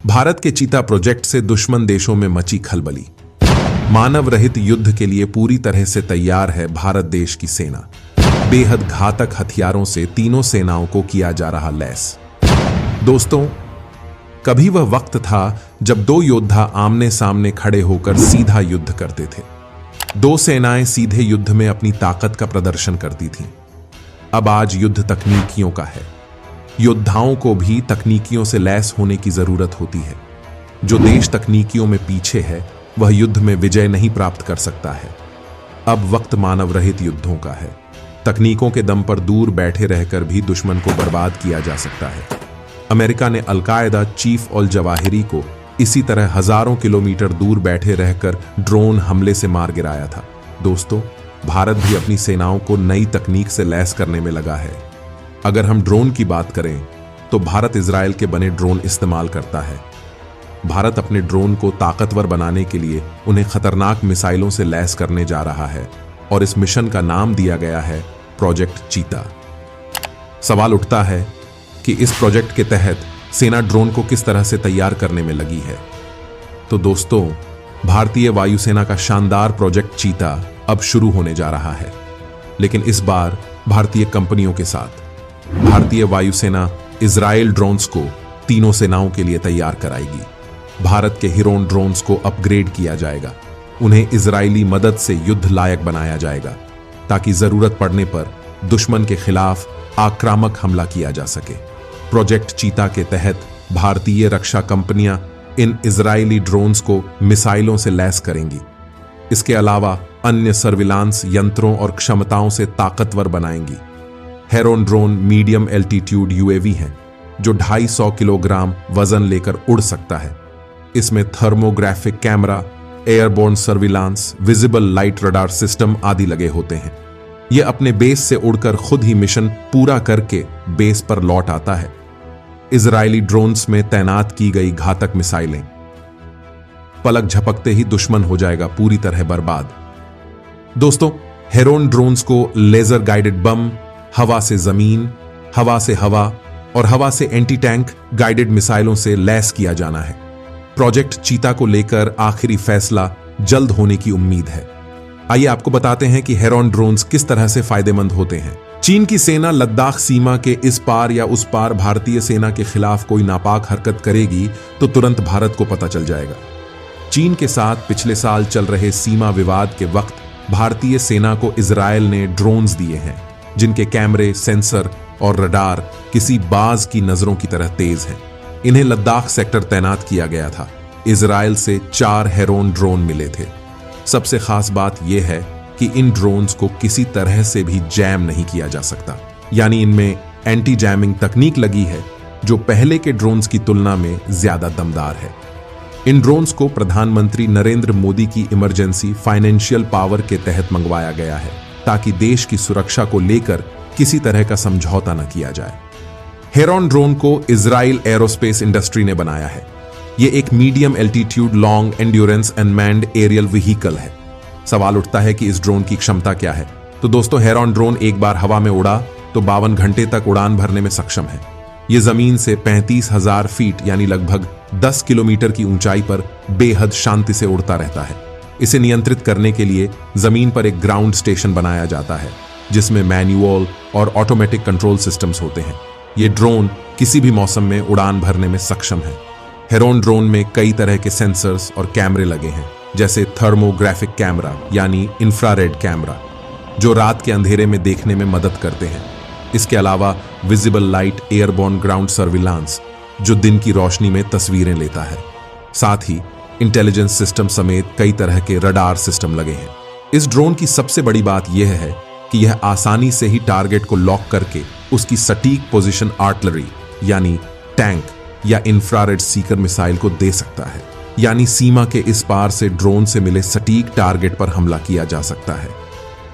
भारत के चीता प्रोजेक्ट से दुश्मन देशों में मची खलबली। मानव रहित युद्ध के लिए पूरी तरह से तैयार है भारत देश की सेना। बेहद घातक हथियारों से तीनों सेनाओं को किया जा रहा लैस। दोस्तों, कभी वह वक्त था जब दो योद्धा आमने सामने खड़े होकर सीधा युद्ध करते थे। दो सेनाएं सीधे युद्ध में अपनी ताकत का प्रदर्शन करती थीं। अब आज युद्ध तकनीकियों का है। योद्धाओं को भी तकनीकियों से लैस होने की जरूरत होती है। जो देश तकनीकियों में पीछे है वह युद्ध में विजय नहीं प्राप्त कर सकता है। अब वक्त मानव रहित युद्धों का है। तकनीकों के दम पर दूर बैठे रहकर भी दुश्मन को बर्बाद किया जा सकता है। अमेरिका ने अल-कायदा चीफ अल जवाहिरी को इसी तरह हजारों किलोमीटर दूर बैठे रहकर ड्रोन हमले से मार गिराया था। दोस्तों, भारत भी अपनी सेनाओं को नई तकनीक से लैस करने में लगा है। अगर हम ड्रोन की बात करें तो भारत इजराइल के बने ड्रोन इस्तेमाल करता है। भारत अपने ड्रोन को ताकतवर बनाने के लिए उन्हें खतरनाक मिसाइलों से लैस करने जा रहा है और इस मिशन का नाम दिया गया है प्रोजेक्ट चीता। सवाल उठता है कि इस प्रोजेक्ट के तहत सेना ड्रोन को किस तरह से तैयार करने में लगी है। तो दोस्तों, भारतीय वायुसेना का शानदार प्रोजेक्ट चीता अब शुरू होने जा रहा है, लेकिन इस बार भारतीय कंपनियों के साथ। भारतीय वायुसेना इजराइल ड्रोन्स को तीनों सेनाओं के लिए तैयार कराएगी। भारत के हिरोन ड्रोन्स को अपग्रेड किया जाएगा। उन्हें इजरायली मदद से युद्ध लायक बनाया जाएगा ताकि जरूरत पड़ने पर दुश्मन के खिलाफ आक्रामक हमला किया जा सके। प्रोजेक्ट चीता के तहत भारतीय रक्षा कंपनियां इन इजरायली ड्रोन्स को मिसाइलों से लैस करेंगी। इसके अलावा अन्य सर्विलांस यंत्रों और क्षमताओं से ताकतवर बनाएंगी। Heron drone medium altitude UAV है जो 250 किलोग्राम वजन लेकर उड़ सकता है। इसमें thermographic camera, airborne surveillance, visible light radar system आदि लगे होते हैं। यह अपने बेस से उड़कर खुद ही मिशन पूरा करके बेस पर लौट आता है। इजरायली ड्रोन्स में तैनात की गई घातक मिसाइलें पलक झपकते ही दुश्मन हो जाएगा पूरी तरह बर्बाद। दोस्तों, हेरोन ड्रोन्स को लेजर गाइडेड बम, हवा से जमीन, हवा से हवा और हवा से एंटी टैंक गाइडेड मिसाइलों से लैस किया जाना है। प्रोजेक्ट चीता को लेकर आखिरी फैसला जल्द होने की उम्मीद है। आइए आपको बताते हैं कि हेरोन ड्रोन्स किस तरह से फायदेमंद होते हैं। चीन की सेना लद्दाख सीमा के इस पार या उस पार भारतीय सेना के खिलाफ कोई नापाक हरकत करेगी तो तुरंत भारत को पता चल जाएगा। चीन के साथ पिछले साल चल रहे सीमा विवाद के वक्त भारतीय सेना को इजराइल ने ड्रोन्स दिए हैं जिनके कैमरे, सेंसर और रडार किसी बाज की नजरों की तरह तेज हैं। इन्हें लद्दाख सेक्टर तैनात किया गया था। इजराइल से 4 हेरोन ड्रोन मिले थे। सबसे खास बात यह है कि इन ड्रोन्स को किसी तरह से भी जैम नहीं किया जा सकता, यानी इनमें एंटी जैमिंग तकनीक लगी है जो पहले के ड्रोन्स की तुलना में ज्यादा दमदार है। इन ड्रोन्स को प्रधानमंत्री नरेंद्र मोदी की इमरजेंसी फाइनेंशियल पावर के तहत मंगवाया गया है ताकि देश की सुरक्षा को लेकर किसी तरह का समझौता न किया जाए। हेरोन ड्रोन को इजराइल एरोस्पेस इंडस्ट्री ने बनाया है। यह एक medium altitude long endurance unmanned aerial vehicle है। सवाल उठता है कि इस ड्रोन की क्षमता क्या है। तो दोस्तों, हेरोन ड्रोन एक बार हवा में उड़ा तो 52 घंटे तक उड़ान भरने में सक्षम है। यह जमीन से 35,000 फीट यानी लगभग 10 किलोमीटर की ऊंचाई पर बेहद शांति से उड़ता रहता है। इसे नियंत्रित करने के लिए जमीन पर एक ग्राउंड स्टेशन बनाया जाता है जिसमें मैन्युअल और ऑटोमेटिक कंट्रोल सिस्टम्स होते हैं। ये ड्रोन किसी भी मौसम में उड़ान भरने में सक्षम है। हेरोन ड्रोन में कई तरह के सेंसर्स और कैमरे लगे हैं, जैसे थर्मोग्राफिक कैमरा यानी इंफ्रारेड कैमरा जो रात के अंधेरे में देखने में मदद करते हैं। इसके अलावा visible light airborne ground surveillance जो दिन की रोशनी में तस्वीरें लेता है। साथ ही इंटेलिजेंस सिस्टम समेत कई तरह के रडार सिस्टम लगे हैं। इस ड्रोन की सबसे बड़ी बात यह है कि यह आसानी से ही टारगेट को लॉक करके उसकी सटीक पोजीशन आर्टिलरी यानी टैंक या इंफ्रारेड सीकर मिसाइल को दे सकता है। यानी सीमा के इस पार से ड्रोन से मिले सटीक टारगेट पर हमला किया जा सकता है।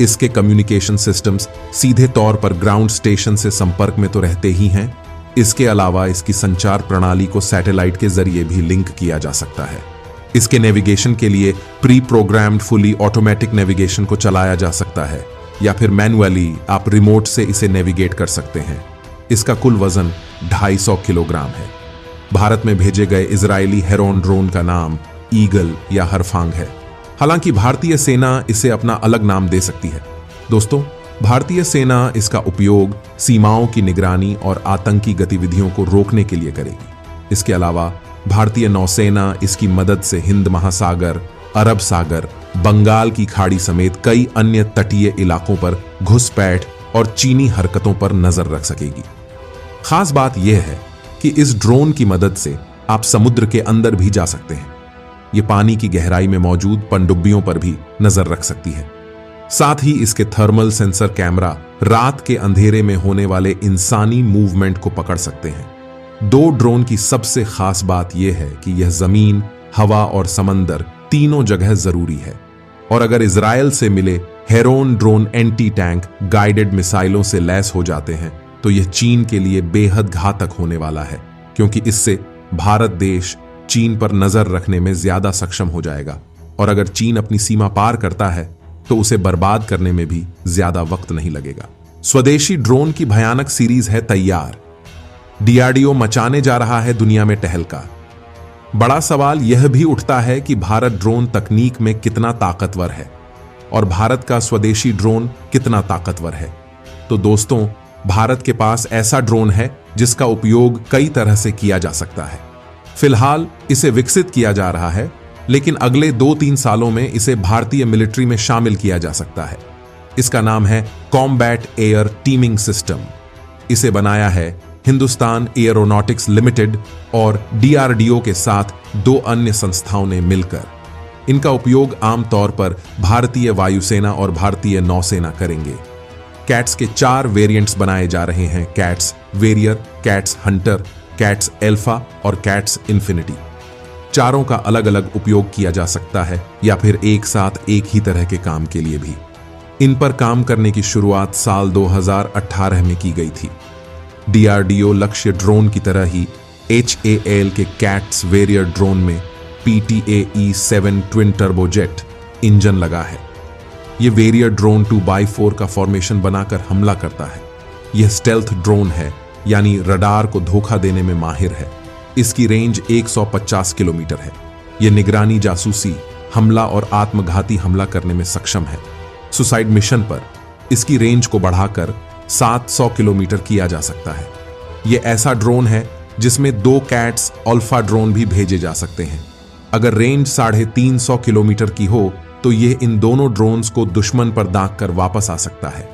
इसके कम्युनिकेशन सिस्टम्स सीधे तौर पर ग्राउंड स्टेशन से संपर्क में तो रहते ही हैं, इसके अलावा इसकी संचार प्रणाली को सैटेलाइट के जरिए भी लिंक किया जा सकता है। इसके नेविगेशन के लिए pre programmed fully automatic navigation को चलाया जा सकता है या फिर मैन्युअली आप रिमोट से इसे नेविगेट कर सकते हैं। इसका कुल वजन 250 किलोग्राम है। भारत में भेजे गए इजरायली हेरोन ड्रोन का नाम ईगल या हरफांग है। हालांकि भारतीय सेना इसे अपना अलग नाम दे सकती है। दोस्तों, भारतीय सेना इसका उपयोग सीमाओं की निगरानी और आतंकी गतिविधियों को रोकने के लिए करेगी। इसके अलावा भारतीय नौसेना इसकी मदद से हिंद महासागर, अरब सागर, बंगाल की खाड़ी समेत कई अन्य तटीय इलाकों पर घुसपैठ और चीनी हरकतों पर नजर रख सकेगी। खास बात यह है कि इस ड्रोन की मदद से आप समुद्र के अंदर भी जा सकते हैं। ये पानी की गहराई में मौजूद पनडुब्बियों पर भी नजर रख सकती है। साथ ही इसके थर्मल सेंसर कैमरा रात के अंधेरे में होने वाले इंसानी मूवमेंट को पकड़ सकते हैं। दो ड्रोन की सबसे खास बात यह है कि यह जमीन, हवा और समंदर तीनों जगह जरूरी है। और अगर इजरायल से मिले Heron drone anti tank guided मिसाइलों से लैस हो जाते हैं तो यह चीन के लिए बेहद घातक होने वाला है, क्योंकि इससे भारत देश चीन पर नजर रखने में ज्यादा सक्षम हो जाएगा। और अगर चीन अपनी सीमा पार करता है तो उसे बर्बाद करने में भी ज्यादा वक्त नहीं लगेगा। स्वदेशी ड्रोन की भयानक सीरीज है तैयार। डीआरडीओ मचाने जा रहा है दुनिया में टहलका। बड़ा सवाल यह भी उठता है कि भारत ड्रोन तकनीक में कितना ताकतवर है और भारत का स्वदेशी ड्रोन कितना ताकतवर है। तो दोस्तों, भारत के पास ऐसा ड्रोन है जिसका उपयोग कई तरह से किया जा सकता है। फिलहाल इसे विकसित किया जा रहा है, लेकिन अगले 2-3 सालों में इसे भारतीय मिलिट्री में शामिल किया जा सकता है। इसका नाम है कॉम्बैट एयर टीमिंग सिस्टम। इसे बनाया है हिंदुस्तान एयरोनॉटिक्स लिमिटेड और डीआरडीओ के साथ 2 अन्य संस्थाओं ने मिलकर। इनका उपयोग आमतौर पर भारतीय वायुसेना और भारतीय नौसेना करेंगे। कैट्स के 4 वेरिएंट्स बनाए जा रहे हैं: CATS Warrior, CATS Hunter, CATS Alpha और कैट्स इन्फिनिटी। चारों का अलग अलग उपयोग किया जा सकता है या फिर एक साथ एक ही तरह के काम के लिए भी। इन पर काम करने की शुरुआत साल 2018 में की गई थी। डीआरडीओ लक्ष्य ड्रोन की तरह ही HAL के कैट्स वेरियर ड्रोन में PTAE-7 ट्विन टर्बोजेट इंजन लगा है। यह वेरियर ड्रोन 2x4 का फॉर्मेशन बनाकर हमला करता है। यह स्टेल्थ ड्रोन है, यानी रडार को धोखा देने में माहिर है। इसकी रेंज 150 किलोमीटर है। यह निगरानी, जासूसी, हमला और आत्मघाती हमला करने में सक्षम है। सुसाइड मिशन पर इसकी रेंज को बढ़ाकर 700 किलोमीटर किया जा सकता है। यह ऐसा ड्रोन है जिसमें 2 कैट्स अल्फा ड्रोन भी भेजे जा सकते हैं। अगर रेंज 350 किलोमीटर की हो तो यह इन दोनों ड्रोन्स को दुश्मन पर दाग कर वापस आ सकता है।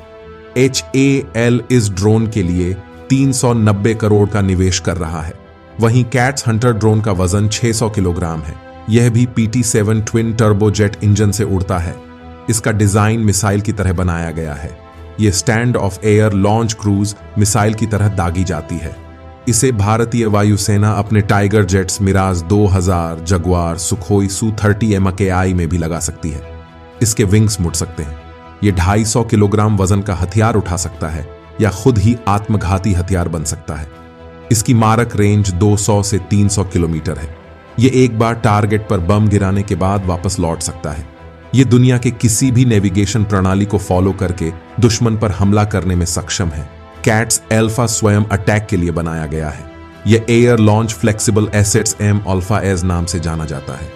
HAL इस ड्रोन के लिए 390 करोड़ का निवेश कर रहा है। वहीं कैट्स हंटर ड्रोन का वजन 600 किलोग्राम है। यह भी PT-7 ट्विन टर्बोजेट इंजन से उड़ता है। इसका डिजाइन मिसाइल की तरह बनाया गया है। यह stand off air launch cruise missile की तरह दागी जाती है। इसे भारतीय वायुसेना अपने tiger jets Mirage 2000, Jaguar, Sukhoi Su-30 MKI में भी लगा सकती है। इसके विंग्स मुड़ सकते हैं। यह 250 किलोग्राम वजन का हथियार उठा सकता है या खुद ही आत्मघाती हथियार बन सकता है। इसकी मारक रेंज 200 से 300 किलोमीटर है। यह एक बार टारगेट पर बम गिराने के बाद वापस लौट सकता है। यह दुनिया के किसी भी नेविगेशन प्रणाली को फॉलो करके दुश्मन पर हमला करने में सक्षम है। कैट्स एल्फा स्वयं अटैक के लिए बनाया गया है। यह air launch flexible assets ALPHA-S नाम से जाना जाता है।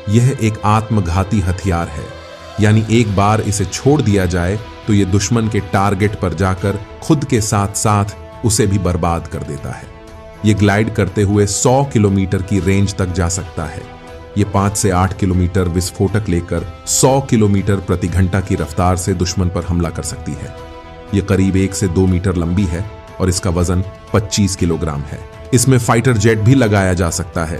यह एक आत्मघाती हथियार है, यानी एक बार इसे छोड़ दिया जाए तो यह दुश्मन के टारगेट पर जाकर खुद के साथ साथ उसे भी बर्बाद कर देता है। यह ग्लाइड करते हुए 100 किलोमीटर की रेंज तक जा सकता है। यह 5 से 8 किलोमीटर विस्फोटक लेकर 100 किलोमीटर प्रति घंटा की रफ्तार से दुश्मन पर हमला कर सकती है। यह करीब 1 से 2 मीटर लंबी है और इसका वजन 25 किलोग्राम है। इसमें फाइटर जेट भी लगाया जा सकता है।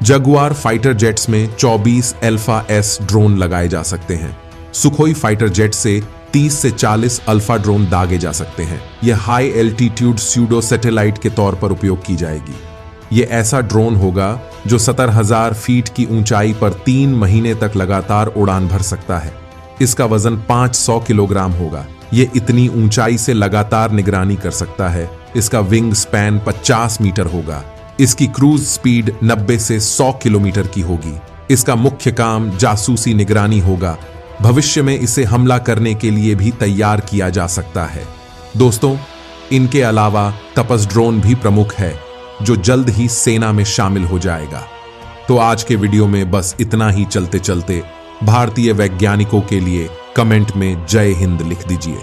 जगुआर फाइटर जेट्स में 24 ALPHA-S ड्रोन लगाए जा सकते हैं। सुखोई फाइटर जेट से 30 से 40 अल्फा ड्रोन दागे जा सकते हैं। यह हाई एल्टीट्यूड स्यूडो सैटेलाइट के तौर पर उपयोग की जाएगी। यह ऐसा ड्रोन होगा जो 70,000 फीट की ऊंचाई पर 3 महीने तक लगातार उड़ान भर सकता है। इसका वजन 500 किलोग्राम होगा। यह इतनी ऊंचाई से लगातार निगरानी कर सकता है। इसका विंग स्पैन 50 मीटर होगा। इसकी क्रूज स्पीड 90 से 100 किलोमीटर की होगी। इसका मुख्य काम जासूसी निगरानी होगा। भविष्य में इसे हमला करने के लिए भी तैयार किया जा सकता है। दोस्तों, इनके अलावा तपस ड्रोन भी प्रमुख है। जो जल्द ही सेना में शामिल हो जाएगा। तो आज के वीडियो में बस इतना ही। चलते चलते भारतीय वैज्ञानिकों के लिए कमेंट में जय हिंद लिख दीजिए।